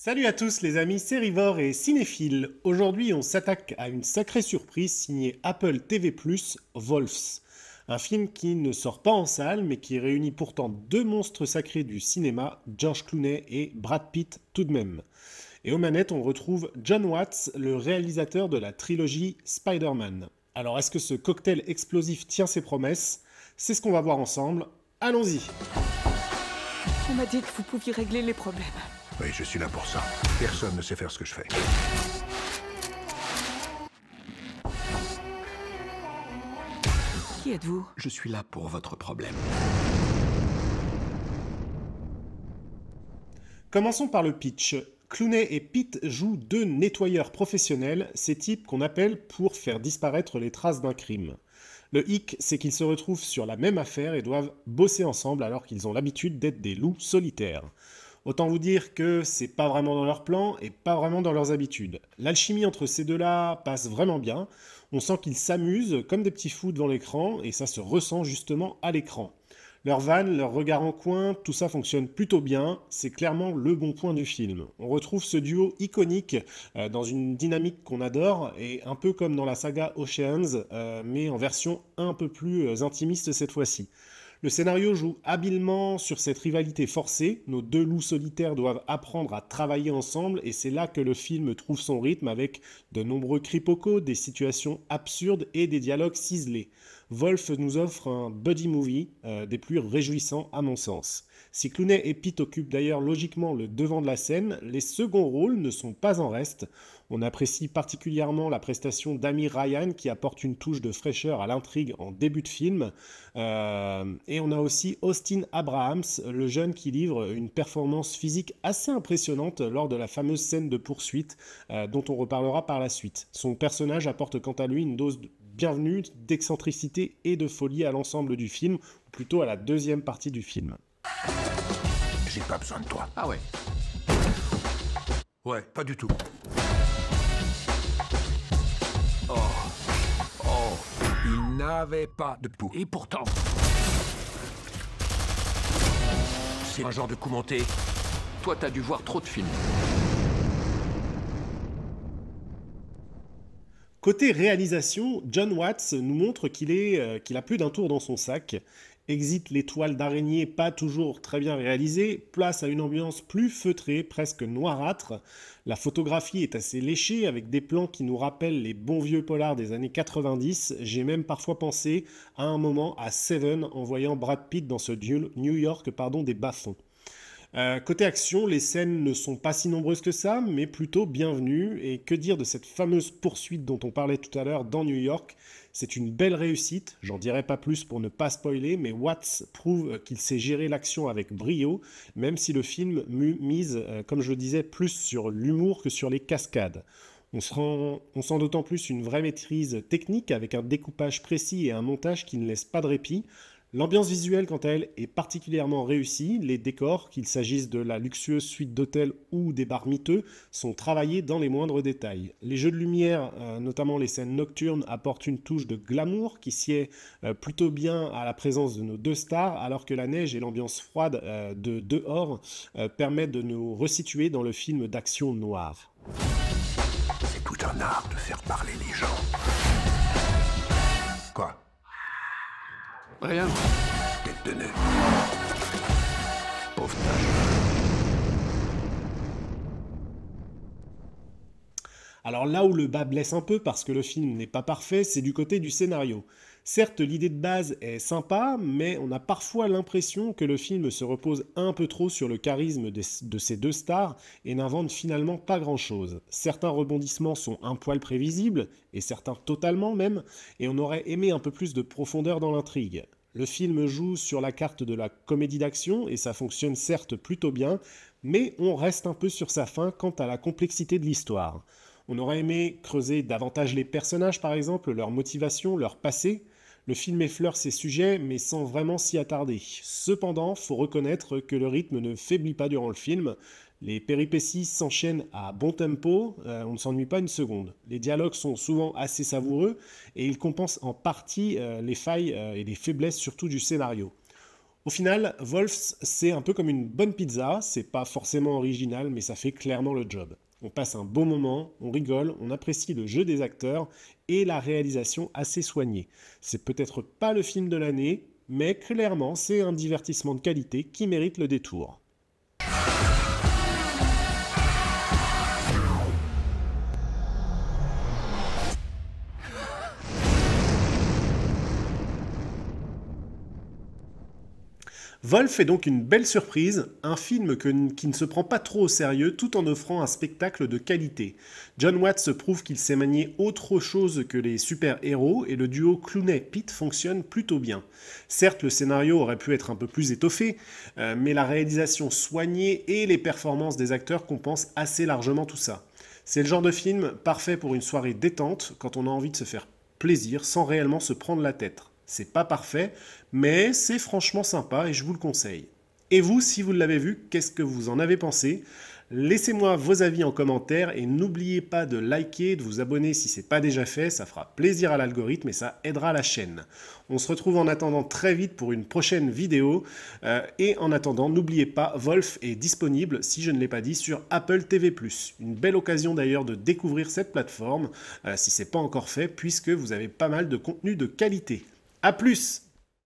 Salut à tous les amis sérivores et cinéphiles. Aujourd'hui on s'attaque à une sacrée surprise signée Apple TV+, Wolves. Un film qui ne sort pas en salle mais qui réunit pourtant deux monstres sacrés du cinéma, George Clooney et Brad Pitt tout de même. Et aux manettes on retrouve Jon Watts, le réalisateur de la trilogie Spider-Man. Alors est-ce que ce cocktail explosif tient ses promesses? C'est ce qu'on va voir ensemble. Allons-y. On m'a dit que vous pouviez régler les problèmes. Oui, je suis là pour ça. Personne ne sait faire ce que je fais. Qui êtes-vous? Je suis là pour votre problème. Commençons par le pitch. Clooney et Pitt jouent deux nettoyeurs professionnels, ces types qu'on appelle pour faire disparaître les traces d'un crime. Le hic, c'est qu'ils se retrouvent sur la même affaire et doivent bosser ensemble alors qu'ils ont l'habitude d'être des loups solitaires. Autant vous dire que c'est pas vraiment dans leur plan et pas vraiment dans leurs habitudes. L'alchimie entre ces deux-là passe vraiment bien. On sent qu'ils s'amusent comme des petits fous devant l'écran et ça se ressent justement à l'écran. Leurs vannes, leur regard en coin, tout ça fonctionne plutôt bien. C'est clairement le bon point du film. On retrouve ce duo iconique dans une dynamique qu'on adore et un peu comme dans la saga Oceans, mais en version un peu plus intimiste cette fois-ci. Le scénario joue habilement sur cette rivalité forcée. Nos deux loups solitaires doivent apprendre à travailler ensemble et c'est là que le film trouve son rythme avec de nombreux quiproquos, des situations absurdes et des dialogues ciselés. Wolf nous offre un buddy movie des plus réjouissants à mon sens. Si Clooney et Pitt occupent d'ailleurs logiquement le devant de la scène, les seconds rôles ne sont pas en reste. On apprécie particulièrement la prestation d'Amy Ryan qui apporte une touche de fraîcheur à l'intrigue en début de film. Et on a aussi Austin Abrahams, le jeune qui livre une performance physique assez impressionnante lors de la fameuse scène de poursuite dont on reparlera par la suite. Son personnage apporte quant à lui une dose bienvenue d'excentricité et de folie à l'ensemble du film, ou plutôt à la deuxième partie du film. J'ai pas besoin de toi. Ah ouais. Ouais, pas du tout. Il n'avait pas de pouls. Et pourtant, c'est un genre de coup monté. Toi, t'as dû voir trop de films. Côté réalisation, Jon Watts nous montre qu'il a plus d'un tour dans son sac. Exit les toiles d'araignée pas toujours très bien réalisées, place à une ambiance plus feutrée, presque noirâtre. La photographie est assez léchée avec des plans qui nous rappellent les bons vieux polars des années 90. J'ai même parfois pensé à un moment à Seven en voyant Brad Pitt dans ce New York des bas-fonds. Côté action, les scènes ne sont pas si nombreuses que ça, mais plutôt bienvenues. Et que dire de cette fameuse poursuite dont on parlait tout à l'heure dans New York? C'est une belle réussite, j'en dirai pas plus pour ne pas spoiler, mais Watts prouve qu'il sait gérer l'action avec brio, même si le film mise, comme je le disais, plus sur l'humour que sur les cascades. On sent d'autant plus une vraie maîtrise technique avec un découpage précis et un montage qui ne laisse pas de répit. L'ambiance visuelle, quant à elle, est particulièrement réussie. Les décors, qu'il s'agisse de la luxueuse suite d'hôtels ou des bars miteux, sont travaillés dans les moindres détails. Les jeux de lumière, notamment les scènes nocturnes, apportent une touche de glamour qui sied plutôt bien à la présence de nos deux stars, alors que la neige et l'ambiance froide de dehors permettent de nous resituer dans le film d'action noir. C'est tout un art de faire parler les gens. Quoi? Rien. Tête de nœud. Pauvre tâche. Alors là où le bas blesse un peu parce que le film n'est pas parfait, c'est du côté du scénario. Certes, l'idée de base est sympa, mais on a parfois l'impression que le film se repose un peu trop sur le charisme de ces deux stars et n'invente finalement pas grand-chose. Certains rebondissements sont un poil prévisibles, et certains totalement même, et on aurait aimé un peu plus de profondeur dans l'intrigue. Le film joue sur la carte de la comédie d'action, et ça fonctionne certes plutôt bien, mais on reste un peu sur sa faim quant à la complexité de l'histoire. On aurait aimé creuser davantage les personnages par exemple, leur motivation, leur passé. Le film effleure ces sujets mais sans vraiment s'y attarder. Cependant, faut reconnaître que le rythme ne faiblit pas durant le film. Les péripéties s'enchaînent à bon tempo, on ne s'ennuie pas une seconde. Les dialogues sont souvent assez savoureux et ils compensent en partie les failles et les faiblesses surtout du scénario. Au final, Wolf's, c'est un peu comme une bonne pizza, c'est pas forcément original, mais ça fait clairement le job. On passe un bon moment, on rigole, on apprécie le jeu des acteurs et la réalisation assez soignée. C'est peut-être pas le film de l'année, mais clairement c'est un divertissement de qualité qui mérite le détour. Wolf est donc une belle surprise, un film qui ne se prend pas trop au sérieux tout en offrant un spectacle de qualité. John Watts prouve qu'il sait manier autre chose que les super-héros et le duo Clooney-Pitt fonctionne plutôt bien. Certes, le scénario aurait pu être un peu plus étoffé, mais la réalisation soignée et les performances des acteurs compensent assez largement tout ça. C'est le genre de film parfait pour une soirée détente quand on a envie de se faire plaisir sans réellement se prendre la tête. C'est pas parfait, mais c'est franchement sympa et je vous le conseille. Et vous, si vous l'avez vu, qu'est-ce que vous en avez pensé? Laissez-moi vos avis en commentaire et n'oubliez pas de liker, de vous abonner si ce n'est pas déjà fait, ça fera plaisir à l'algorithme et ça aidera la chaîne. On se retrouve en attendant très vite pour une prochaine vidéo et en attendant, n'oubliez pas, Wolf est disponible, si je ne l'ai pas dit, sur Apple TV+. Une belle occasion d'ailleurs de découvrir cette plateforme si ce n'est pas encore fait puisque vous avez pas mal de contenu de qualité. A plus!